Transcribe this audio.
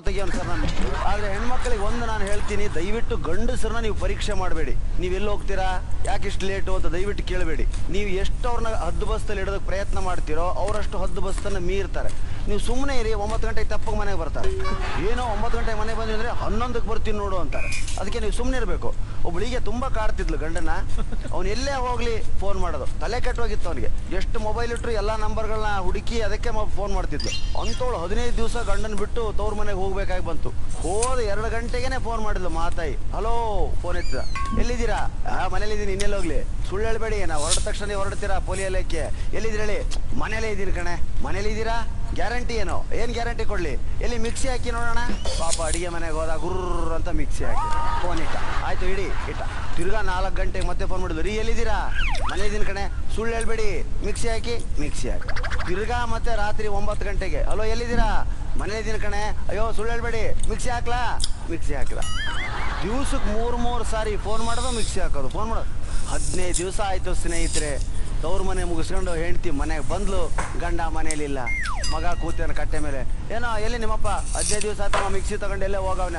ತೆಗಿಯೋನು sir ನಾನು. ಆದರೆ ಹೆಣ್ಮಕ್ಳಿಗೆ ಒಂದು ನಾನು ಹೇಳ್ತೀನಿ, ದಯವಿಟ್ಟು ಗಂಡಸರನ್ನ ನೀವು ಪರೀಕ್ಷೆ ಮಾಡಬೇಡಿ. ನೀವು ಎಲ್ಲಿ ಹೋಗ್ತೀರಾ, ಯಾಕೆ ಇಷ್ಟು ಲೇಟು ಅಂತ ದಯವಿಟ್ಟು ಕೇಳಬೇಡಿ. ನೀವು ಎಷ್ಟು ಅವ್ರನ್ನ ಹದ್ದು ಬಸ್ತಲ್ಲಿ ಇಡೋದಕ್ಕೆ ಪ್ರಯತ್ನ ಮಾಡ್ತೀರೋ ಅವರಷ್ಟು ಹದ್ದು ಬಸ್ತನ್ನು ಮೀರ್ತಾರೆ. ನೀವು ಸುಮ್ಮನೆ ಇರಿ, 9 ಗಂಟೆಗೆ ತಪ್ಪಾಗಿ ಮನೆಗೆ ಬರ್ತಾರೆ. ಏನೋ 9 ಗಂಟೆಗೆ ಮನೆಗೆ ಬಂದ್ವಿ ಅಂದರೆ 11ಕ್ಕೆ ಬರ್ತೀನಿ ನೋಡು ಅಂತಾರೆ. ಅದಕ್ಕೆ ನೀವು ಸುಮ್ಮನೆ ಇರಬೇಕು. ಒಬ್ಬಳಿಗೆ ತುಂಬ ಕಾಡ್ತಿದ್ಲು ಗಂಡನ, ಅವ್ನು ಎಲ್ಲೇ ಹೋಗಲಿ ಫೋನ್ ಮಾಡೋದು, ತಲೆ ಕೆಟ್ಟೋಗಿತ್ತು ಅವನಿಗೆ. ಎಷ್ಟು ಮೊಬೈಲ್ ಇಟ್ಟರು ಎಲ್ಲ ನಂಬರ್ಗಳನ್ನ ಹುಡುಕಿ ಅದಕ್ಕೆ ಫೋನ್ ಮಾಡ್ತಿದ್ಲು. ಅಂಥವಳು 15 ದಿವಸ ಗಂಡನ ಬಿಟ್ಟು ತವ್ರ ಮನೆಗೆ ಹೋಗ್ಬೇಕಾಗಿ ಬಂತು. ಹೋದ 2 ಗಂಟೆಗೇನೆ ಫೋನ್ ಮಾಡಿದ್ಲು ಮಾತಾಯಿ. ಹಲೋ, ಫೋನ್ ಎತ್ತಿದ. ಎಲ್ಲಿದ್ದೀರಾ? ಮನೇಲಿದ್ದೀನಿ. ಇನ್ನೆಲ್ಲಿ ಹೋಗ್ಲಿ? ಸುಳ್ಳು ಹೇಳ್ಬೇಡಿ, ನಾವು ಹೊರಡ ತಕ್ಷಣ ನೀವು ಹೊರಡ್ತೀರಾ ಪೊಲೀಸ್ ಇಲಾಖೆ. ಎಲ್ಲಿದ್ದೀರಿ ಹೇಳಿ? ಮನೇಲೇ ಇದ್ದೀರಿ ಕಣೆ. ಮನೇಲಿದ್ದೀರಾ? ಗ್ಯಾರಂಟಿ ಏನೋ? ಏನು ಗ್ಯಾರಂಟಿ ಕೊಡಲಿ? ಎಲ್ಲಿ ಮಿಕ್ಸಿ ಹಾಕಿ ನೋಡೋಣ. ಪಾಪ ಅಡುಗೆ ಮನೆಗೆ ಹೋದ, ಗುರ್ರ ಅಂತ ಮಿಕ್ಸಿ ಹಾಕಿ ಫೋನ್ ಇಟ್ಟ. ಆಯಿತು ಇಡಿ ಇಟ್ಟ. ತಿರ್ಗಾ 4 ಗಂಟೆಗೆ ಮತ್ತೆ ಫೋನ್ ಮಾಡಿದ್ಲು. ರೀ ಎಲ್ಲಿದ್ದೀರಾ? ಮನೇಲಿದ್ದೀನಿ ಕಣೆ. ಸುಳ್ಳು ಹೇಳ್ಬೇಡಿ, ಮಿಕ್ಸಿ ಹಾಕಿ ತಿರ್ಗಾ ಮತ್ತೆ ರಾತ್ರಿ 9 ಗಂಟೆಗೆ. ಹಲೋ ಎಲ್ಲಿದ್ದೀರಾ? ಮನೇಲಿದ್ದೀನಿ ಕಣೆ. ಅಯ್ಯೋ ಸುಳ್ಳು ಹೇಳ್ಬೇಡಿ, ಮಿಕ್ಸಿ ಹಾಕ್ಲಾ? ಮಿಕ್ಸಿ ಹಾಕಿದ. ದಿವ್ಸಕ್ಕೆ 3 ಸಾರಿ ಫೋನ್ ಮಾಡೋದು, ಮಿಕ್ಸಿ ಹಾಕೋದು, ಫೋನ್ ಮಾಡೋದು. 15 ದಿವಸ ಆಯಿತು ಸ್ನೇಹಿತರೆ. ತವ್ರ ಮನೆ ಮುಗಿಸ್ಕೊಂಡು ಹೆಂಡ್ತಿ ಮನೆಗೆ ಬಂದ್ಲು. ಗಂಡ ಮನೇಲಿಲ್ಲ. ಮಗ ಕೂತಾನ ಕಟ್ಟೆ ಮೇಲೆ. ಏನೋ ಎಲ್ಲಿ ನಿಮ್ಮಪ್ಪ? 15 ದಿವಸ ಆಯ್ತಮ್ಮ ಮಿಕ್ಸಿ ತಗೊಂಡು ಎಲ್ಲೇ ಹೋಗವನ.